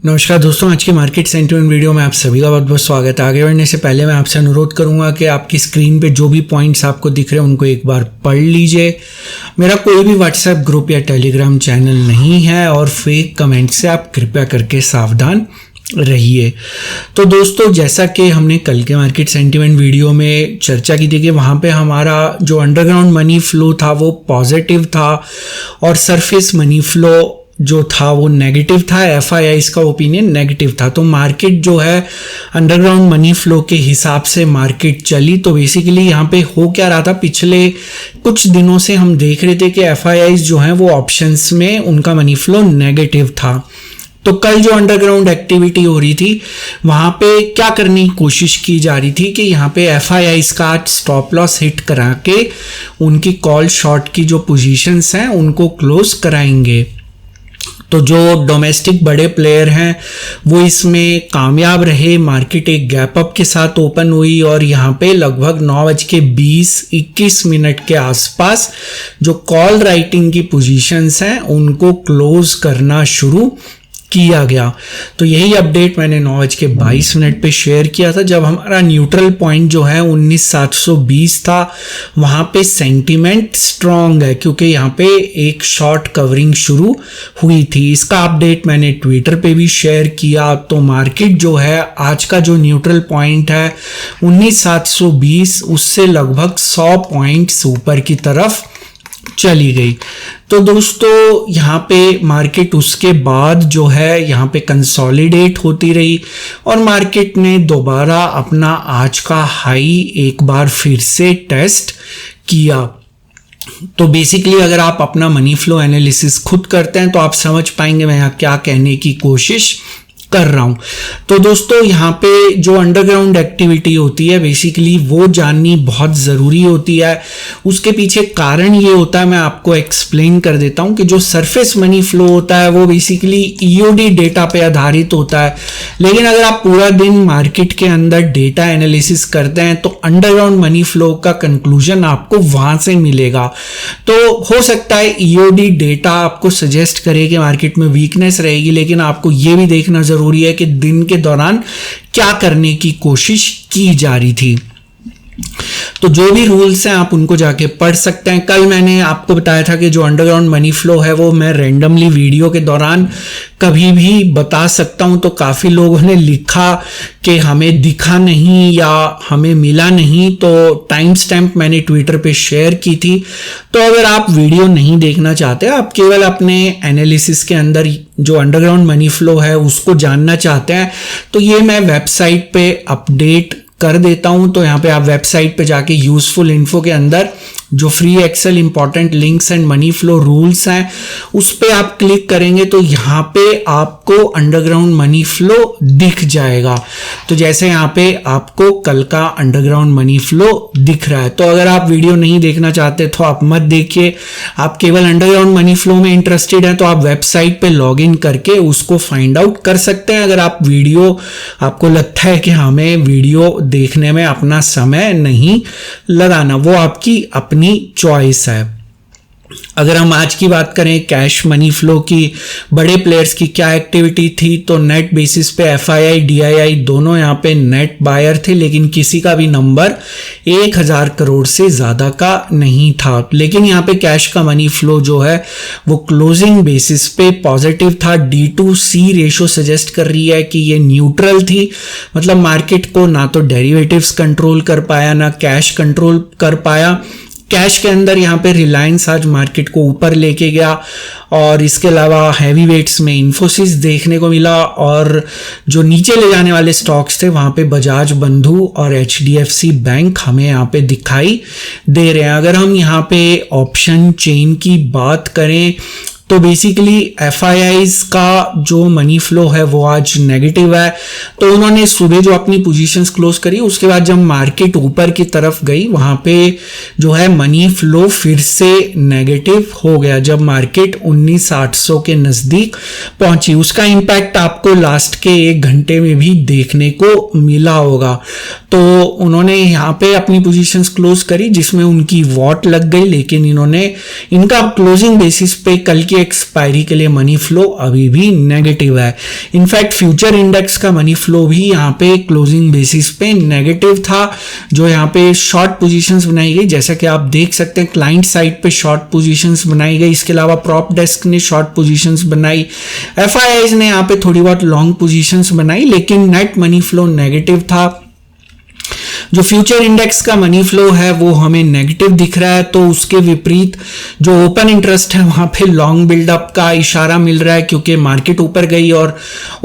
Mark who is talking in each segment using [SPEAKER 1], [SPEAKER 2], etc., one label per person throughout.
[SPEAKER 1] नमस्कार दोस्तों, आज की मार्केट सेंटिमेंट वीडियो में आप सभी का बहुत बहुत स्वागत है। आगे बढ़ने से पहले मैं आपसे अनुरोध करूंगा कि आपकी स्क्रीन पे जो भी पॉइंट्स आपको दिख रहे हैं उनको एक बार पढ़ लीजिए। मेरा कोई भी व्हाट्सएप ग्रुप या टेलीग्राम चैनल नहीं है और फेक कमेंट से आप कृपया करके सावधान रहिए। तो दोस्तों, जैसा कि हमने कल के मार्केट सेंटिमेंट वीडियो में चर्चा की थी कि वहाँ पे हमारा जो अंडरग्राउंड मनी फ्लो था वो पॉजिटिव था और सरफेस मनी फ्लो जो था वो नेगेटिव था। एफआईआई का ओपिनियन नेगेटिव था। तो मार्केट जो है अंडरग्राउंड मनी फ्लो के हिसाब से मार्केट चली। तो बेसिकली यहाँ पे हो क्या रहा था, पिछले कुछ दिनों से हम देख रहे थे कि एफआईआई जो हैं वो ऑप्शंस में उनका मनी फ्लो नेगेटिव था। तो कल जो अंडरग्राउंड एक्टिविटी हो रही थी वहां पे क्या करने की कोशिश की जा रही थी कि यहाँ पे एफआईआई का स्टॉप लॉस हिट करा के उनकी कॉल शॉर्ट की जो पोजीशंस हैं उनको क्लोज कराएंगे। तो जो डोमेस्टिक बड़े प्लेयर हैं वो इसमें कामयाब रहे। मार्केट एक गैप अप के साथ ओपन हुई और यहाँ पे लगभग 9:20-21 के आसपास जो कॉल राइटिंग की पोजीशंस हैं उनको क्लोज करना शुरू किया गया। तो यही अपडेट मैंने 9:22 पे शेयर किया था, जब हमारा न्यूट्रल पॉइंट जो है 19,720 था। वहां पे सेंटीमेंट स्ट्रांग है क्योंकि यहाँ पे एक शॉर्ट कवरिंग शुरू हुई थी। इसका अपडेट मैंने ट्विटर पे भी शेयर किया। तो मार्केट जो है आज का जो न्यूट्रल पॉइंट है 19,720 उससे लगभग 100 पॉइंट्स ऊपर की तरफ चली गई। तो दोस्तों, यहाँ पे मार्केट उसके बाद जो है यहाँ पे कंसोलिडेट होती रही और मार्केट ने दोबारा अपना आज का हाई एक बार फिर से टेस्ट किया। तो बेसिकली अगर आप अपना मनी फ्लो एनालिसिस खुद करते हैं तो आप समझ पाएंगे मैं यहाँ क्या कहने की कोशिश कर रहा हूं। तो दोस्तों, यहाँ पे जो अंडरग्राउंड एक्टिविटी होती है बेसिकली वो जाननी बहुत ज़रूरी होती है। उसके पीछे कारण ये होता है, मैं आपको एक्सप्लेन कर देता हूं कि जो सरफेस मनी फ्लो होता है वो बेसिकली ईओडी डेटा पे आधारित होता है। लेकिन अगर आप पूरा दिन मार्केट के अंदर डेटा एनालिसिस करते हैं तो अंडरग्राउंड मनी फ्लो का कंक्लूजन आपको वहां से मिलेगा। तो हो सकता है ईओडी डेटा आपको सजेस्ट करे कि मार्केट में वीकनेस रहेगी, लेकिन आपको ये भी देखना जरूरी है कि दिन के दौरान क्या करने की कोशिश की जा रही थी। तो जो भी रूल्स हैं आप उनको जाके पढ़ सकते हैं। कल मैंने आपको बताया था कि जो अंडरग्राउंड मनी फ्लो है वो मैं रैंडमली वीडियो के दौरान कभी भी बता सकता हूं। तो काफी लोगों ने लिखा कि हमें दिखा नहीं या हमें मिला नहीं, तो टाइम स्टैम्प मैंने ट्विटर पे शेयर की थी। तो अगर आप वीडियो नहीं देखना चाहते, आप केवल अपने एनालिसिस के अंदर जो अंडरग्राउंड मनी फ्लो है उसको जानना चाहते हैं, तो ये मैं वेबसाइट पे अपडेट कर देता हूं। तो यहाँ पे आप वेबसाइट पे जाके यूजफुल इन्फो के अंदर जो free excel important links and money flow rules हैं उस पे आप क्लिक करेंगे तो यहाँ पे आपको अंडरग्राउंड मनी फ्लो दिख जाएगा। तो जैसे यहाँ पे आपको कल का अंडरग्राउंड मनी फ्लो दिख रहा है। तो अगर आप वीडियो नहीं देखना चाहते तो आप मत देखिए, आप केवल अंडरग्राउंड मनी फ्लो में इंटरेस्टेड हैं तो आप वेबसाइट पे लॉग इन करके उसको फाइंड आउट कर सकते हैं। अगर आप वीडियो आपको लगता है कि हमें वीडियो देखने में अपना समय नहीं लगाना, वो आपकी अपनी चॉइस है। अगर हम आज की बात करें कैश मनी फ्लो की, बड़े प्लेयर्स की क्या एक्टिविटी थी, तो नेट बेसिस पे एफआईआई डीआईआई दोनों यहाँ पे नेट बायर थे, लेकिन किसी का भी नंबर 1,000 करोड़ से ज्यादा का नहीं था। लेकिन यहाँ पे कैश का मनी फ्लो जो है वो क्लोजिंग बेसिस पे पॉजिटिव था। D2C रेशो सजेस्ट कर रही है कि ये न्यूट्रल थी, मतलब मार्केट को ना तो डेरिवेटिव्स कंट्रोल कर पाया ना कैश कंट्रोल कर पाया। कैश के अंदर यहाँ पे रिलायंस आज मार्केट को ऊपर लेके गया और इसके अलावा हैवी वेट्स में इन्फोसिस देखने को मिला और जो नीचे ले जाने वाले स्टॉक्स थे वहाँ पे बजाज बंधु और HDFC बैंक हमें यहाँ पे दिखाई दे रहे हैं। अगर हम यहाँ पे ऑप्शन चेन की बात करें तो बेसिकली एफआईआईज का जो मनी फ्लो है वो आज नेगेटिव है। तो उन्होंने सुबह जो अपनी पोजीशंस क्लोज करी उसके बाद जब मार्केट ऊपर की तरफ गई वहां पे जो है मनी फ्लो फिर से नेगेटिव हो गया जब मार्केट 19,800 के नजदीक पहुंची। उसका इम्पैक्ट आपको लास्ट के 1 घंटे में भी देखने को मिला होगा। तो उन्होंने यहाँ पे अपनी पोजीशंस क्लोज करी जिसमें उनकी वॉट लग गई, लेकिन इनका क्लोजिंग बेसिस पे कल की एक्सपायरी के लिए मनी फ्लो अभी भी नेगेटिव है। इनफैक्ट फ्यूचर इंडेक्स का मनी फ्लो भी यहाँ पे क्लोजिंग बेसिस पे नेगेटिव था। जो यहाँ पे शॉर्ट पोजीशंस बनाई गई, जैसा कि आप देख सकते हैं क्लाइंट साइड पे शॉर्ट पोजीशंस बनाई गई। इसके अलावा प्रॉप डेस्क ने शॉर्ट पोजीशंस बनाई, एफआईआईज ने यहाँ पे थोड़ी बहुत लॉन्ग पोजीशंस बनाई, लेकिन नेट मनी फ्लो नेगेटिव था। जो फ्यूचर इंडेक्स का मनी फ्लो है वो हमें नेगेटिव दिख रहा है, तो उसके विपरीत जो ओपन इंटरेस्ट है वहां पे लॉन्ग बिल्डअप का इशारा मिल रहा है, क्योंकि मार्केट ऊपर गई और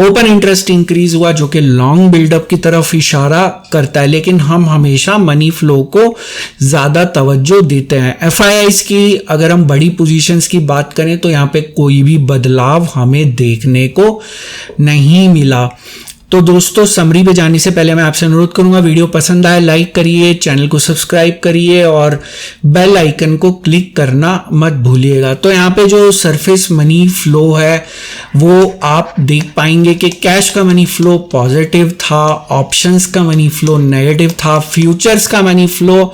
[SPEAKER 1] ओपन इंटरेस्ट इंक्रीज हुआ, जो कि लॉन्ग बिल्डअप की तरफ इशारा करता है। लेकिन हम हमेशा मनी फ्लो को ज्यादा तवज्जो देते हैं। एफआईआईज की अगर हम बड़ी पोजीशंस की बात करें तो यहाँ पे कोई भी बदलाव हमें देखने को नहीं मिला। तो दोस्तों, समरी पे जाने से पहले मैं आपसे अनुरोध करूंगा, वीडियो पसंद आए लाइक करिए, चैनल को सब्सक्राइब करिए और बेल आइकन को क्लिक करना मत भूलिएगा। तो यहाँ पे जो सरफेस मनी फ्लो है वो आप देख पाएंगे कि कैश का मनी फ्लो पॉजिटिव था, ऑप्शंस का मनी फ्लो नेगेटिव था, फ्यूचर्स का मनी फ्लो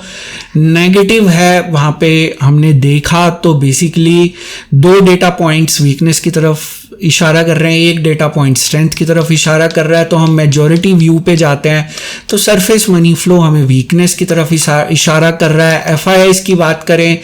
[SPEAKER 1] नेगेटिव है। वहाँ पे हमने देखा तो बेसिकली 2 डेटा पॉइंट्स वीकनेस की तरफ इशारा कर रहे हैं, एक डेटा पॉइंट स्ट्रेंथ की तरफ इशारा कर रहा है। तो हम मेजॉरिटी व्यू पे जाते हैं तो सरफेस मनी फ्लो हमें वीकनेस की तरफ इशारा कर रहा है। एफआईआईज की बात करें,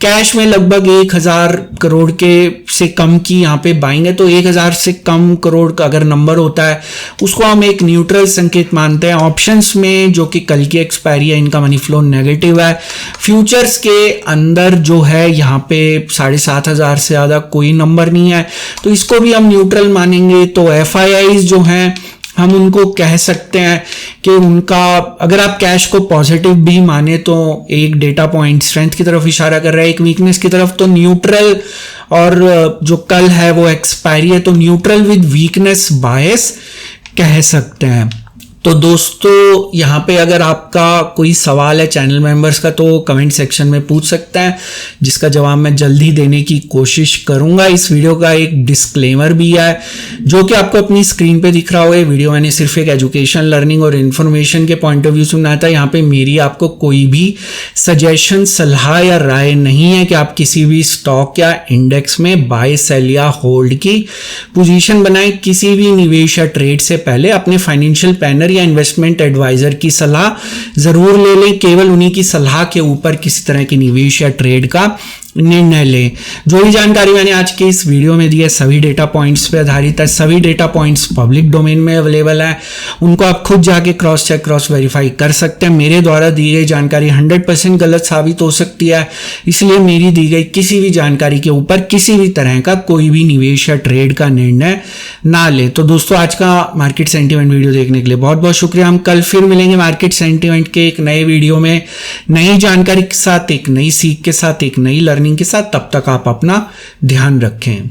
[SPEAKER 1] कैश में लगभग 1000 करोड़ के से कम की यहाँ पे बाइंग है, तो 1000 से कम करोड़ का अगर नंबर होता है उसको हम एक न्यूट्रल संकेत मानते हैं। ऑप्शंस में जो कि कल की एक्सपायरी है, इनका मनी फ्लो नेगेटिव है। फ्यूचर्स के अंदर जो है यहाँ पे 7500 से ज्यादा कोई नंबर नहीं है, तो इसको भी हम न्यूट्रल मानेंगे। तो एफआईआईज जो हैं हम उनको कह सकते हैं कि उनका, अगर आप कैश को पॉजिटिव भी माने तो एक डेटा पॉइंट स्ट्रेंथ की तरफ इशारा कर रहा है, एक वीकनेस की तरफ, तो न्यूट्रल। और जो कल है वो एक्सपायरी है, तो न्यूट्रल विद वीकनेस बायस कह सकते हैं। तो दोस्तों, यहाँ पे अगर आपका कोई सवाल है चैनल मेंबर्स का तो कमेंट सेक्शन में पूछ सकते हैं, जिसका जवाब मैं जल्दी देने की कोशिश करूंगा। इस वीडियो का एक डिस्क्लेमर भी है जो कि आपको अपनी स्क्रीन पे दिख रहा होगा। ये वीडियो मैंने सिर्फ एक एजुकेशन, लर्निंग और इन्फॉर्मेशन के पॉइंट ऑफ व्यू से बनाया था। यहाँ पे मेरी आपको कोई भी सजेशन, सलाह या राय नहीं है कि आप किसी भी स्टॉक या इंडेक्स में बाय, सेल या होल्ड की पोजीशन बनाएं। किसी भी निवेश या ट्रेड से पहले अपने फाइनेंशियल प्लानर या इन्वेस्टमेंट एडवाइजर की सलाह जरूर ले लें। केवल उन्हीं की सलाह के ऊपर किसी तरह की निवेश या ट्रेड का निर्णय लें। जो भी जानकारी मैंने आज के इस वीडियो में दी है सभी डेटा पॉइंट्स पे आधारित है। सभी डेटा पॉइंट्स पब्लिक डोमेन में अवेलेबल है, उनको आप खुद जाके क्रॉस चेक, क्रॉस वेरीफाई कर सकते हैं। मेरे द्वारा दी गई जानकारी 100% गलत साबित हो सकती है, इसलिए मेरी दी गई किसी भी जानकारी के ऊपर किसी भी तरह का कोई भी निवेश या ट्रेड का निर्णय ना ले। तो दोस्तों, आज का मार्केट सेंटीमेंट वीडियो देखने के लिए बहुत बहुत शुक्रिया। हम कल फिर मिलेंगे मार्केट सेंटीमेंट के एक नए वीडियो में, नई जानकारी के साथ, एक नई सीख के साथ, एक नई लर्निंग के साथ। तब तक आप अपना ध्यान रखें।